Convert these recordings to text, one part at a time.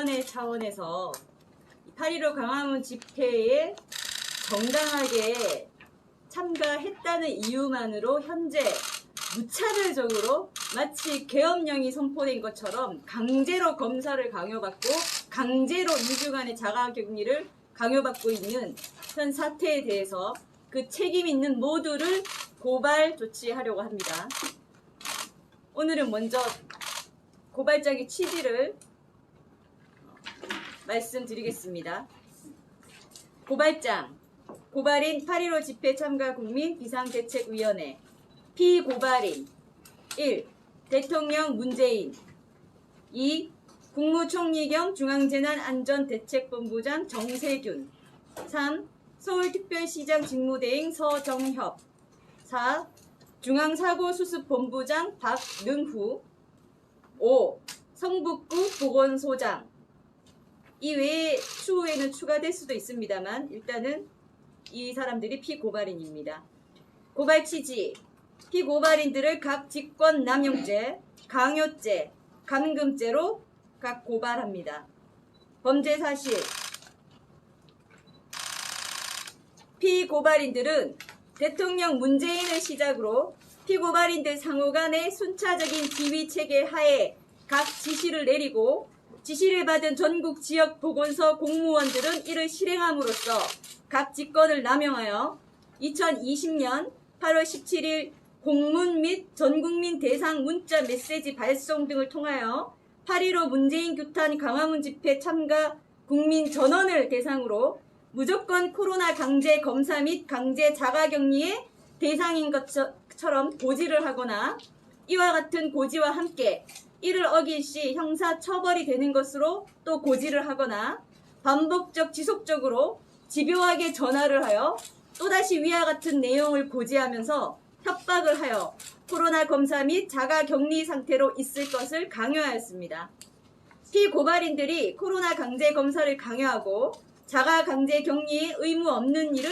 대책위원회 차원에서 8.15 광화문 집회에 정당하게 참가했다는 이유만으로 현재 무차별적으로 마치 계엄령이 선포된 것처럼 강제로 검사를 강요받고 강제로 2주간의 자가격리를 강요받고 있는 현 사태에 대해서 그 책임 있는 모두를 고발 조치하려고 합니다. 오늘은 먼저 고발장의 취지를 말씀드리겠습니다. 고발장, 고발인 8.15 집회 참가 국민 비상대책위원회. 피고발인 1. 대통령 문재인 2. 국무총리 겸 중앙재난안전대책본부장 정세균 3. 서울특별시장 직무대행 서정협 4. 중앙사고수습본부장 박능후 5. 성북구 보건소장. 이 외에 추후에는 추가될 수도 있습니다만 일단은 이 사람들이 피고발인입니다. 고발 취지. 피고발인들을 각 직권남용죄, 강요죄, 감금죄로 각 고발합니다. 범죄 사실. 피고발인들은 대통령 문재인을 시작으로 피고발인들 상호 간의 순차적인 지휘체계 하에 각 지시를 내리고 지시를 받은 전국 지역 보건소 공무원들은 이를 실행함으로써 각 직권을 남용하여 2020년 8월 17일 공문 및 전국민 대상 문자 메시지 발송 등을 통하여 8.15 문재인 규탄 광화문 집회 참가 국민 전원을 대상으로 무조건 코로나 강제 검사 및 강제 자가격리의 대상인 것처럼 고지를 하거나 이와 같은 고지와 함께 이를 어길 시 형사 처벌이 되는 것으로 또 고지를 하거나 반복적 지속적으로 집요하게 전화를 하여 또다시 위와 같은 내용을 고지하면서 협박을 하여 코로나 검사 및 자가 격리 상태로 있을 것을 강요하였습니다. 피고발인들이 코로나 강제 검사를 강요하고 자가 강제 격리에 의무 없는 일을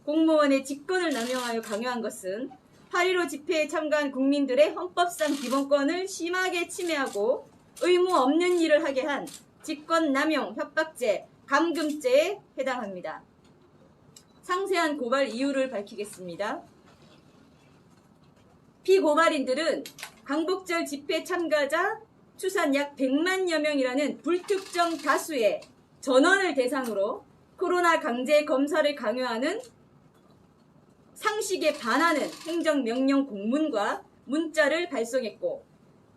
공무원의 직권을 남용하여 강요한 것은 8.15 집회에 참가한 국민들의 헌법상 기본권을 심하게 침해하고 의무 없는 일을 하게 한 직권남용, 협박죄, 감금죄에 해당합니다. 상세한 고발 이유를 밝히겠습니다. 피고발인들은 광복절 집회 참가자 추산 약 100만여 명이라는 불특정 다수의 전원을 대상으로 코로나 강제 검사를 강요하는 상식에 반하는 행정명령 공문과 문자를 발송했고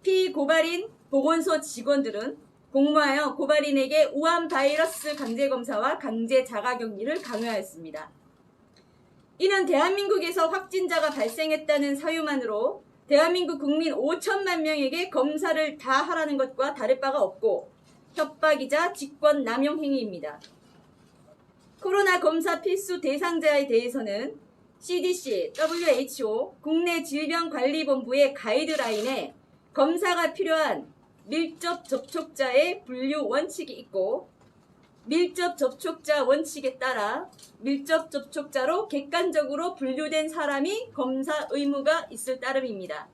피고발인 보건소 직원들은 공모하여 고발인에게 우한 바이러스 강제 검사와 강제 자가격리를 강요하였습니다. 이는 대한민국에서 확진자가 발생했다는 사유만으로 대한민국 국민 5천만 명에게 검사를 다 하라는 것과 다를 바가 없고 협박이자 직권 남용 행위입니다. 코로나 검사 필수 대상자에 대해서는 CDC, WHO, 국내 질병관리본부의 가이드라인에 검사가 필요한 밀접 접촉자의 분류 원칙이 있고 밀접 접촉자 원칙에 따라 밀접 접촉자로 객관적으로 분류된 사람이 검사 의무가 있을 따름입니다.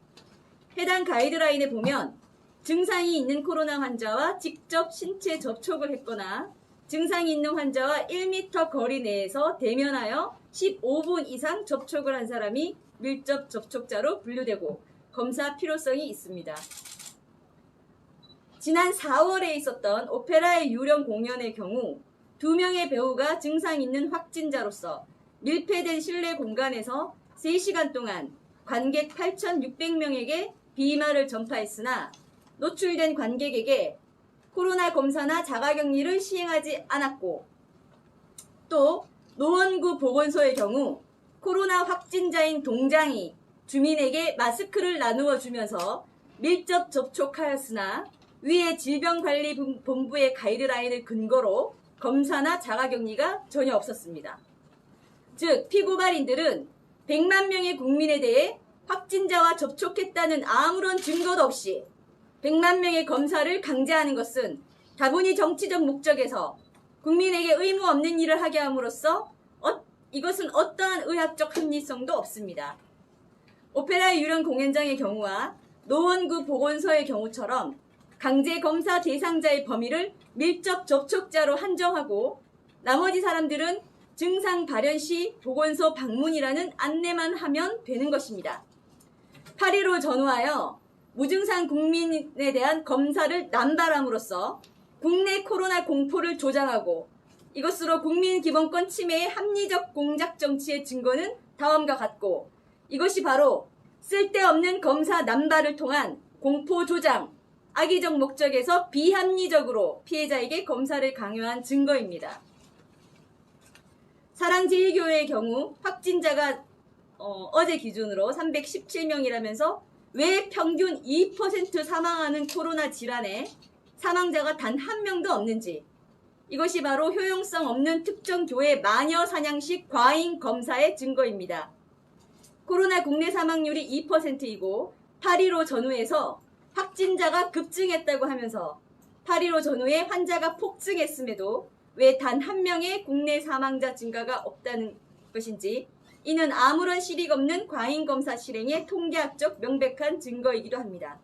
해당 가이드라인에 보면 증상이 있는 코로나 환자와 직접 신체 접촉을 했거나 증상이 있는 환자와 1m 거리 내에서 대면하여 15분 이상 접촉을 한 사람이 밀접 접촉자로 분류되고 검사 필요성이 있습니다. 지난 4월에 있었던 오페라의 유령 공연의 경우 2명의 배우가 증상 있는 확진자로서 밀폐된 실내 공간에서 3시간 동안 관객 8,600명에게 비말을 전파했으나 노출된 관객에게 코로나 검사나 자가격리를 시행하지 않았고 또 노원구 보건소의 경우 코로나 확진자인 동장이 주민에게 마스크를 나누어 주면서 밀접 접촉하였으나 위의 질병관리본부의 가이드라인을 근거로 검사나 자가격리가 전혀 없었습니다. 즉 피고발인들은 100만 명의 국민에 대해 확진자와 접촉했다는 아무런 증거도 없이 100만 명의 검사를 강제하는 것은 다분히 정치적 목적에서 국민에게 의무 없는 일을 하게 함으로써 이것은 어떠한 의학적 합리성도 없습니다. 오페라 유령 공연장의 경우와 노원구 보건소의 경우처럼 강제 검사 대상자의 범위를 밀접 접촉자로 한정하고 나머지 사람들은 증상 발현 시 보건소 방문이라는 안내만 하면 되는 것입니다. 8.15 전후하여 무증상 국민에 대한 검사를 남발함으로써 국내 코로나 공포를 조장하고 이것으로 국민 기본권 침해의 합리적 공작 정치의 증거는 다음과 같고 이것이 바로 쓸데없는 검사 남발을 통한 공포 조장, 악의적 목적에서 비합리적으로 피해자에게 검사를 강요한 증거입니다. 사랑제일교회의 경우 확진자가 어제 기준으로 317명이라면서 왜 평균 2% 사망하는 코로나 질환에 사망자가 단 한 명도 없는지 이것이 바로 효용성 없는 특정 교회 마녀 사냥식 과잉 검사의 증거입니다. 코로나 국내 사망률이 2%이고 8.15 전후에서 확진자가 급증했다고 하면서 8.15 전후에 환자가 폭증했음에도 왜 단 한 명의 국내 사망자 증가가 없다는 것인지 이는 아무런 실익 없는 과잉검사 실행의 통계학적 명백한 증거이기도 합니다.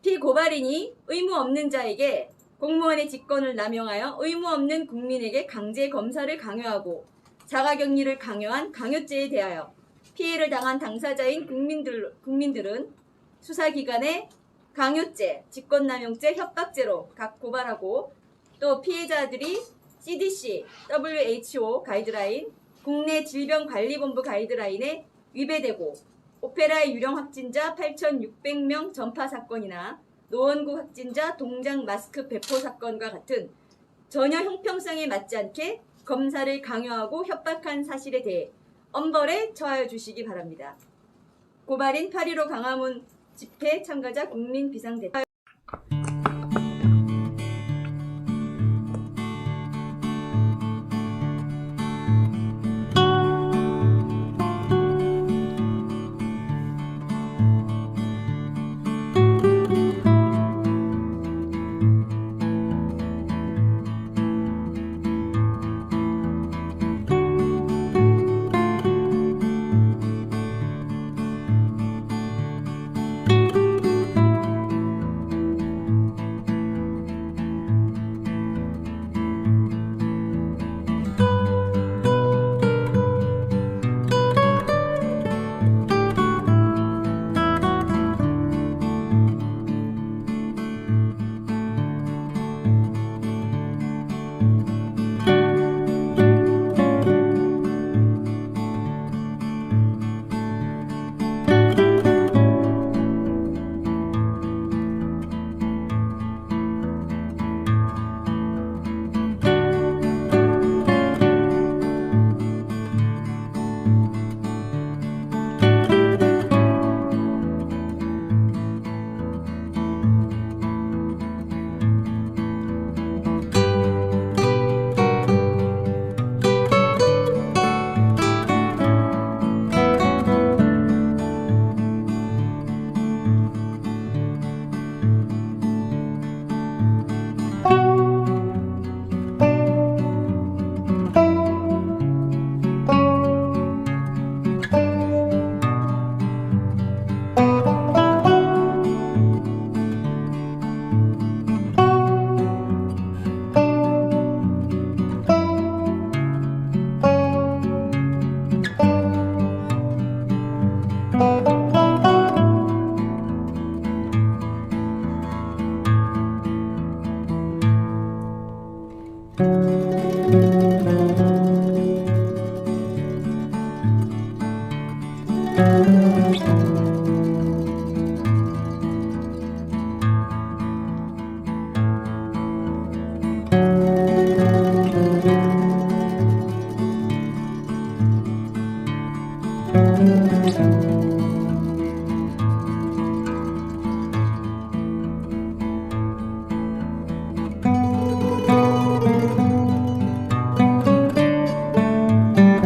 피고발인이 의무 없는 자에게 공무원의 직권을 남용하여 의무 없는 국민에게 강제 검사를 강요하고 자가격리를 강요한 강요죄에 대하여 피해를 당한 당사자인 국민들은 수사기관에 강요죄, 직권남용죄, 협박죄로 각 고발하고 또 피해자들이 CDC, WHO 가이드라인, 국내 질병관리본부 가이드라인에 위배되고 오페라의 유령 확진자 8,600명 전파 사건이나 노원구 확진자 동장 마스크 배포 사건과 같은 전혀 형평성에 맞지 않게 검사를 강요하고 협박한 사실에 대해 엄벌에 처하여 주시기 바랍니다. 고발인 8.15 광화문 집회 참가자 국민비상대표